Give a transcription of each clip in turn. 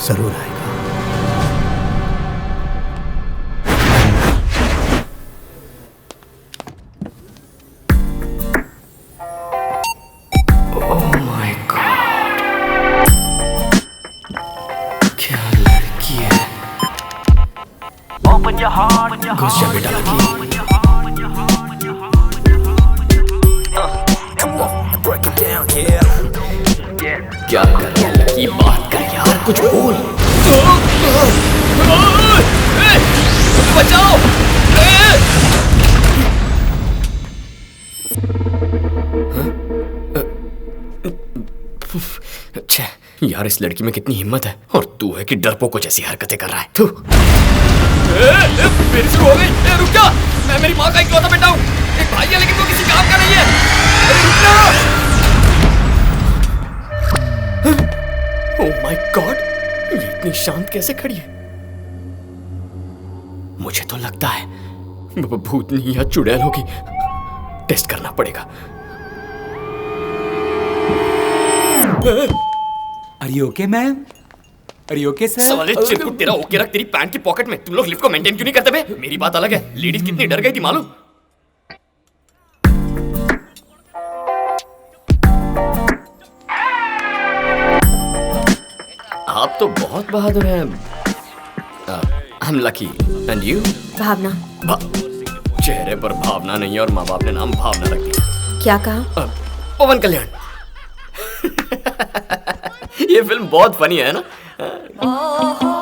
जरूर आएगा। Oh my God, क्या लड़की है। घुस जा बेटा लकी। क्या कर रहा है लकी, बात कर यार, कुछ बोल। बचाओ। अच्छा यार, इस लड़की में कितनी हिम्मत है, और तू है कि डरपोकों जैसी हरकतें कर रहा है। तू फिर शुरू हो गई। रुक जा, मैं मेरी माँ का इकलौता बेटा हूँ। एक भाई है लेकिन वो किसी काम का नहीं है। रुक जा। ओह माय गॉड, ये इतनी शांत कैसे खड़ी है। मुझे तो लगता है भूतनी या चुड़ैल होगी। टेस्ट करना पड़ेगा। Are you okay, ma'am? Are you okay, sir? साले चिरकुट, तेरा ओके रख तेरी पैंट की पॉकेट में। तुम लोग लिफ्ट को मेंटेन क्यों नहीं करते बे? मेरी बात अलग है, लेडीज कितनी डर गई थी मालूम। आप तो बहुत बहादुर हैं। I'm lucky. And you? भावना। चेहरे पर भावना नहीं है और माँ बाप ने नाम भावना रख दिया। क्या कहा? पवन कल्याण। ये फिल्म बहुत फनी है ना।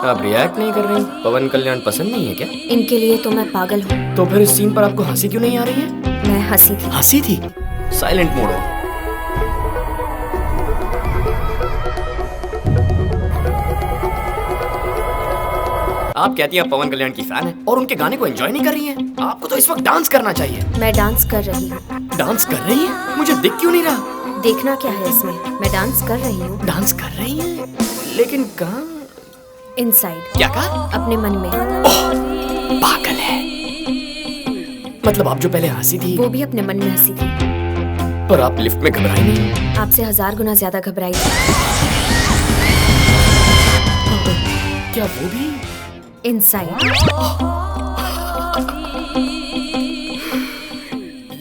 आप रिएक्ट नहीं कर रही? पवन कल्याण पसंद नहीं है क्या? इनके लिए तो मैं पागल हूँ। तो फिर इस सीन पर आपको हंसी क्यों नहीं आ रही है? मैं हंसी थी। हंसी थी? साइलेंट मोड हो। आप कहती हैं आप पवन कल्याण की फैन है और उनके गाने को एंजॉय नहीं कर रही हैं। आपको तो इस वक्त डांस करना चाहिए। मैं डांस कर रही हूँ। डांस कर रही है? मुझे दिख क्यों नहीं रहा? देखना क्या है इसमें, मैं डांस कर रही हूँ। डांस कर रही है? लेकिन कहाँ? इनसाइड। क्या कहा? अपने मन में। पागल है। मतलब आप जो पहले हंसी थी वो भी अपने मन में हंसी थी। पर आप लिफ्ट में घबराई नहीं? आपसे 1000 गुना ज्यादा घबराई थी। क्या वो भी? इनसाइड।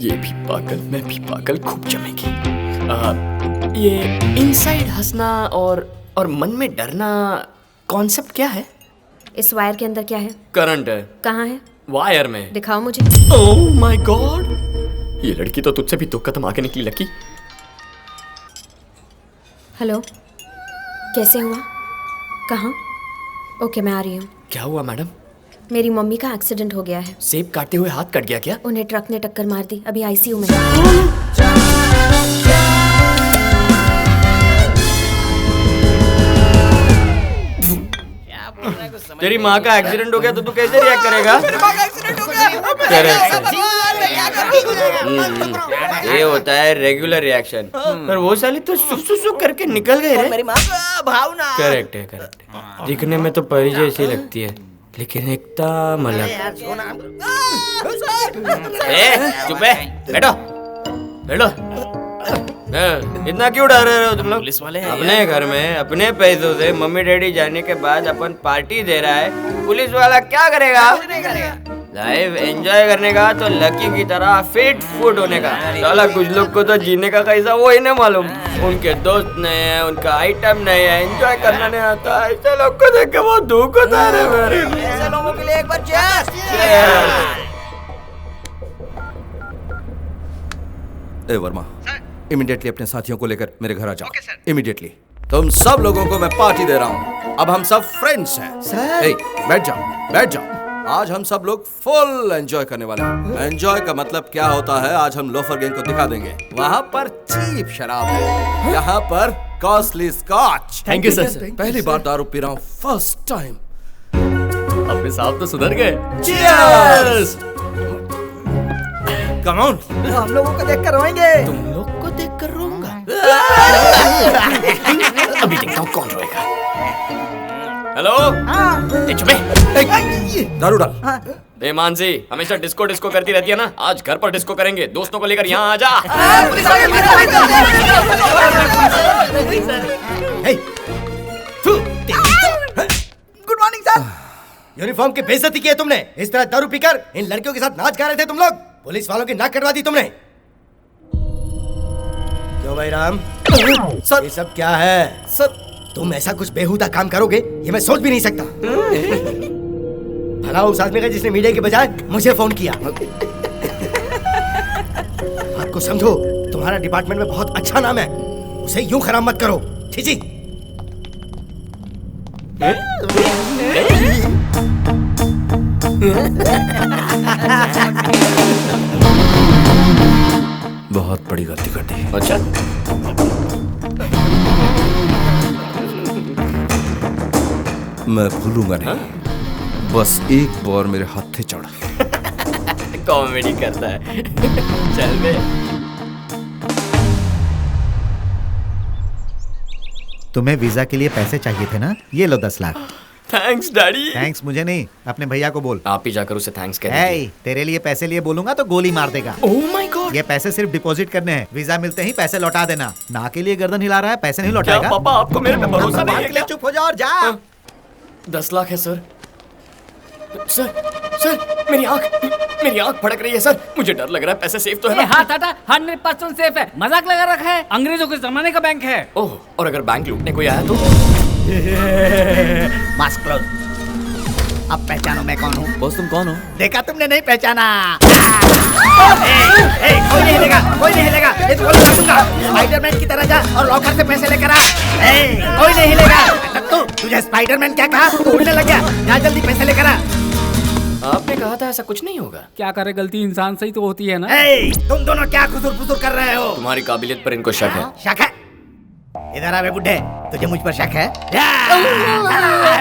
ये भी पागल, मैं भी पागल, खूब जमेगी। ये इनसाइड हंसना और मन में डरना कॉन्सेप्ट क्या है? इस वायर के अंदर क्या है? करंट है। कहाँ है? वायर में। दिखाओ मुझे। ओह माय गॉड, ये लड़की तो तुझसे भी 2 कदम आगे निकली लकी। हेलो, कैसे हुआ? कहाँ? ओके, मैं आ रही हूँ। क्या हुआ मैडम? मेरी मम्मी का एक्सीडेंट हो गया है। सेब काटते हुए हाथ कट गया क्या? उन्हें ट्रक ने टक्कर मार दी, अभी आईसीयू में। तेरी माँ का एक्सीडेंट हो गया तो तू कैसे रिएक्ट करेगा? मेरी माँ का एक्सीडेंट हो गया। ये होता है रेगुलर रिएक्शन। पर वो साली तो सुप सुप सुप करके निकल गए रे। मेरी माँ भावना। करेक्ट है, करेक्ट है। दिखने में तो परी जैसी लगती है लेकिन एकदम अलग। चुप है, बैठो बैठो। इतना क्यों डर रहे हो तुम लोग? पुलिस वाले हैं। अपने घर में अपने पैसों से मम्मी डैडी जाने के बाद अपन पार्टी दे रहा है, पुलिस वाला क्या करेगा? लाइफ एंजॉय करने का तो लकी की तरह फिट फुट होने का। साला कुछ लोग को तो जीने का कैसा वो ही नहीं मालूम। उनके दोस्त नहीं है, उनका आइटम नहीं है, एंजॉय करना नहीं आता। ऐसे लोग को देख के बहुत दुख होता है मेरे। ऐसे लोगों के लिए एक बार चीयर्स। ए वर्मा, इमीडिएटली अपने साथियों को लेकर मेरे घर आ जाओ। इमीडिएटली। तुम सब लोगों को मैं पार्टी दे रहा हूँ। अब हम सब फ्रेंड्स हैं। सर। ए, बैठ जाओ, बैठ जाओ। आज हम सब लोग फुल एंजॉय करने वाले हैं। एंजॉय का मतलब क्या होता है आज हम लोफर गैंग को दिखा देंगे। वहाँ पर चीप शराब है, यहाँ पर costly scotch. Thank you sir. पहली बार दारू पी रहा हूँ, फर्स्ट टाइम। अपने साहब तो सुधर गए। चीयर्स। Come on. हम लोगों को देखकर रोएंगे। तुम लोग को देखकर रोऊंगा। अभी देखता हूँ कौन रोएगा। हेलो, दारू डाल। ए मानसी, हमेशा डिस्को डिस्को करती रहती है ना, आज घर पर डिस्को करेंगे। दोस्तों को लेकर यहाँ आ जा। हे, यूनिफॉर्म की बेइज्जती की है तुमने। इस तरह दारू पीकर इन लड़कियों के साथ नाच गा रहे थे तुम लोग। पुलिस वालों की नाक कटवा दी तुमने। क्यों भाई राम? सर ये सब क्या है? सर तुम ऐसा कुछ बेहुदा काम करोगे ये मैं सोच भी नहीं सकता। भला उस आदमी का जिसने मीडिया के बजाय मुझे फोन किया। बात को समझो, तुम्हारा डिपार्टमेंट में बहुत अच्छा नाम है, उसे यूं खराब मत करो। छी। बहुत बड़ी गलती कर दी। अच्छा मैं भूलूंगा नहीं। बस एक बार मेरे हाथ चढ़। कॉमेडी करता है। चल बे। तुम्हें वीजा के लिए पैसे चाहिए थे ना? ये लो 10 लाख। Thanks daddy. थैंक्स मुझे नहीं, अपने भैया को बोल। आप ही जाकर उसे थैंक्स कह दीजिए। हे, तेरे लिए पैसे लिए बोलूंगा तो गोली मार देगा। Oh my God. ये पैसे सिर्फ डिपॉजिट करने हैं, वीजा मिलते ही पैसे लौटा देना। ना के लिए गर्दन हिला रहा है, पैसे नहीं क्या लौटाएगा। पापा आपको मेरे पे भरोसा नहीं है क्या? चुप हो जा और जा। 10 लाख है सर। सर मेरी आंख फड़क रही है सर। मुझे डर लग रहा है। पैसे सेफ तो है ना? हाथ हटा, 100% सेफ है। मजाक लगा रखा है, अंग्रेजों के जमाने का बैंक है। ओह, और अगर बैंक लूटने कोई आया तो? Mask close. अब पहचानो मैं कौन हूँ? बॉस तुम कौन हो? देखा तुमने नहीं पहचाना? कोई नहीं हिलेगा, कोई नहीं हिलेगा। ये तो गोली मार दूंगा। स्पाइडरमैन की तरह जा और लॉकर से पैसे लेकर आ। कोई नहीं हिलेगा। तुझे स्पाइडरमैन क्या कहा? तू उड़ने लग गया। जा जल्दी पैसे लेकर आ। आपने कहा था ऐसा कुछ नहीं होगा। क्या करे, गलती इंसान से ही तो होती है ना। तुम दोनों क्या खुसुर-फुसुर कर रहे हो? तुम्हारी काबिलियत पर इनको शक है। शक है? इधर आवे बुड्ढे, तुझे मुझ पर शक है?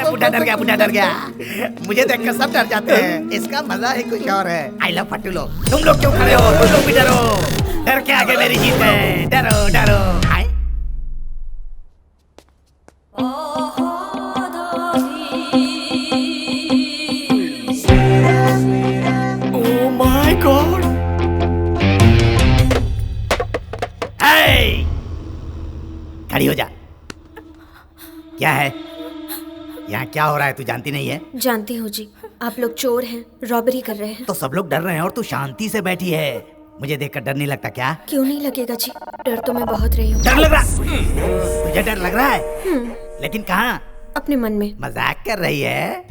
बुड्ढा डर गया। मुझे देखकर सब डर जाते हैं। इसका मजा ही कुछ और है। आई लव फट्टू लोग। तुम लोग क्यों खड़े हो? तुम लोग भी डरो। डर के आगे मेरी जीत है। डरो। आए? Oh my God. खड़ी हो जा। क्या है यहाँ? क्या हो रहा है? तू जानती नहीं है? जानती हूँ जी, आप लोग चोर हैं, रॉबरी कर रहे हैं। तो सब लोग डर रहे हैं और तू शांति से बैठी है। मुझे देखकर डर नहीं लगता क्या? क्यों नहीं लगेगा जी, डर तो मैं बहुत रही हूँ। डर लग रहा? तुझे डर लग रहा है? लेकिन कहाँ? अपने मन में। मजाक कर रही है?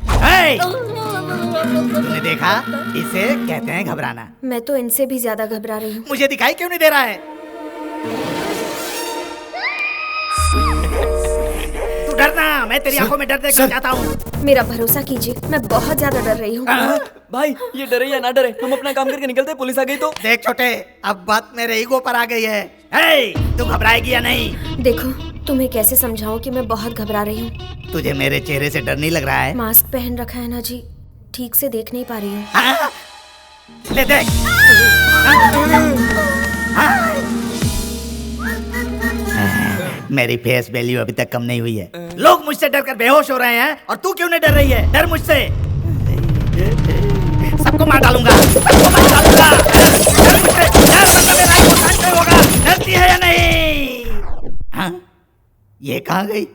तूने देखा? इसे कहते हैं घबराना। मैं तो इनसे भी ज्यादा घबरा रही हूँ। मुझे दिखाई क्यों नहीं दे रहा है? तू डरना, मैं तेरी आंखों में डर देखना चाहता हूँ। मेरा भरोसा कीजिए, मैं बहुत ज्यादा डर रही हूँ। भाई ये डरे या ना डरे, हम अपना काम करके निकलते, पुलिस आ गई तो? देख छोटे, अब बात मेरे ईगो पर आ गई है। तू घबराएगी या नहीं? देखो, तुम्हें कैसे समझाऊं कि मैं बहुत घबरा रही हूँ। तुझे मेरे चेहरे से डर नहीं लग रहा है? मास्क पहन रखा है ना जी, ठीक से देख नहीं पा रही हूँ। ले देख। मेरी फेस वैल्यू अभी तक कम नहीं हुई है। लोग मुझसे डरकर बेहोश हो रहे हैं और तू क्यों नहीं डर रही है? डर मुझसे। सबको मार डालूंगा। डर मुझसे। डर मतलब मेरा आंखों कांच नहीं होगा। डरती है या नहीं? हाँ? ये कहाँ गई?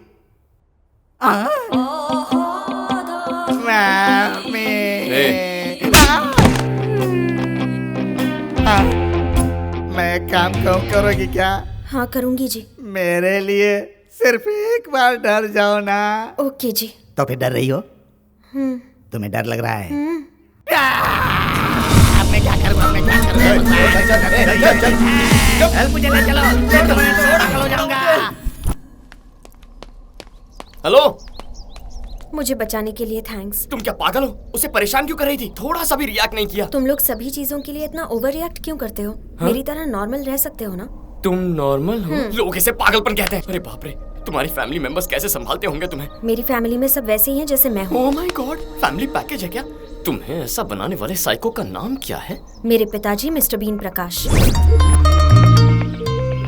मैं काम क्यों करोगी क्या? हाँ करूँगी जी। मेरे लिए सिर्फ एक बार डर जाओ ना। ओके जी। तो फिर डर रही हो? तुम्हें डर लग रहा है? मैं क्या करूँगा? मुझे ले चलो, मैं तो पागल हो जाऊंगा। हेलो, मुझे बचाने के लिए थैंक्स। तुम क्या पागल हो? उसे परेशान क्यों कर रही थी? थोड़ा सा भी रिएक्ट नहीं किया। तुम लोग सभी चीजों के लिए इतना ओवर रिएक्ट क्यों करते हो? मेरी तरह नॉर्मल रह सकते हो ना? तुम नॉर्मल हो? लोग इसे पागलपन कहते हैं। अरे बाप रे, तुम्हारी फैमिली मेंबर्स कैसे संभालते होंगे तुम्हें? मेरी फैमिली में सब वैसे ही हैं जैसे मैं हूँ। Oh my God, family package है क्या? तुम्हें ऐसा बनाने वाले साइको का नाम क्या है? मेरे पिताजी mister Bean Prakash,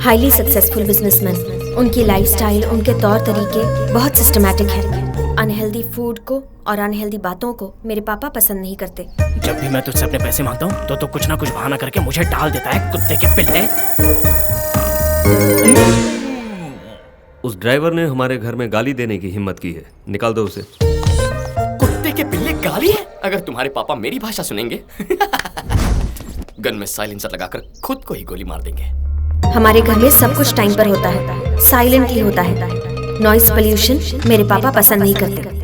highly successful businessman. उनकी लाइफस्टाइल, उनके तौर तरीके बहुत सिस्टमैटिक है। अनहेल्दी फूड को और अनहेल्दी बातों को मेरे पापा पसंद नहीं करते। जब भी मैं तुझसे अपने पैसे मांगता हूँ तो कुछ ना कुछ बहाना करके मुझे डाल देता है, कुत्ते के पिल्ले। उस ड्राइवर ने हमारे घर में गाली देने की हिम्मत की है, निकाल दो उसे। कुत्ते के पिल्ले गाली है? अगर तुम्हारे पापा मेरी भाषा सुनेंगे गन में साइलेंसर लगाकर खुद को ही गोली मार देंगे। हमारे घर में सब कुछ टाइम पर होता है, साइलेंटली होता है। नॉइस पोल्यूशन मेरे पापा पसंद नहीं करते।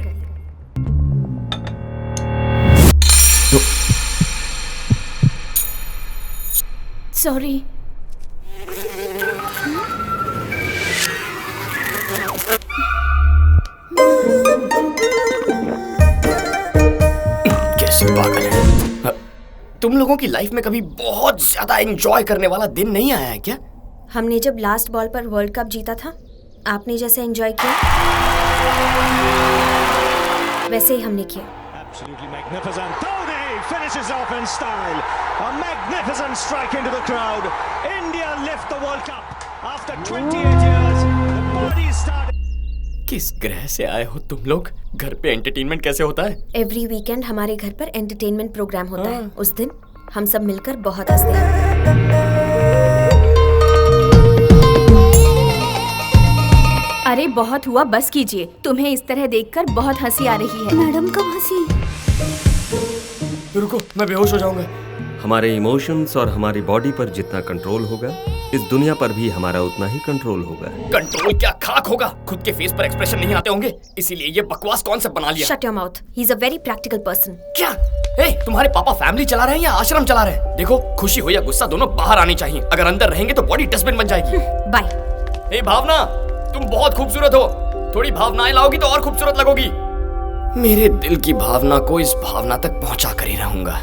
सॉरी। कैसी पागल है। तुम लोगों की लाइफ में कभी बहुत ज्यादा एंजॉय करने वाला दिन नहीं आया है क्या? हमने जब लास्ट बॉल पर वर्ल्ड कप जीता था, आपने जैसे एंजॉय किया वैसे ही हमने किया। Absolutely magnificent. Dhoni finishes off in style. A magnificent strike into the crowd. India lift the World Cup after 28 years. The body started. किस ग्रह से आए हो तुम लोग? घर पे एंटरटेनमेंट कैसे होता है? एवरी वीकेंड हमारे घर पर एंटरटेनमेंट प्रोग्राम होता है। उस दिन हम सब मिलकर बहुत हंसते हैं। अरे बहुत हुआ, बस कीजिए। तुम्हें इस तरह देखकर बहुत हंसी आ रही है। मैडम कब हंसी? रुको, मैं बेहोश हो जाऊंगा। हमारे इमोशंस और हमारी बॉडी पर जितना कंट्रोल होगा, इस दुनिया पर भी हमारा उतना ही कंट्रोल होगा। कंट्रोल क्या खाक होगा? खुद के फेस पर एक्सप्रेशन नहीं आते होंगे, इसीलिए ये बकवास कॉन्सेप्ट बना लिया। Shut your mouth. He is a very practical person. क्या? तुम्हारे पापा फैमिली चला रहे हैं या आश्रम चला रहे हैं? देखो, खुशी हो या गुस्सा दोनों बाहर आनी चाहिए। अगर अंदर रहेंगे तो बॉडी डस्टबिन बन जाएगी। बाय। भावना, तुम बहुत खूबसूरत हो। थोड़ी भावनाएं लाओगी तो और खूबसूरत लगोगी। मेरे दिल की भावना को इस भावना तक पहुंचा कर ही रहूंगा।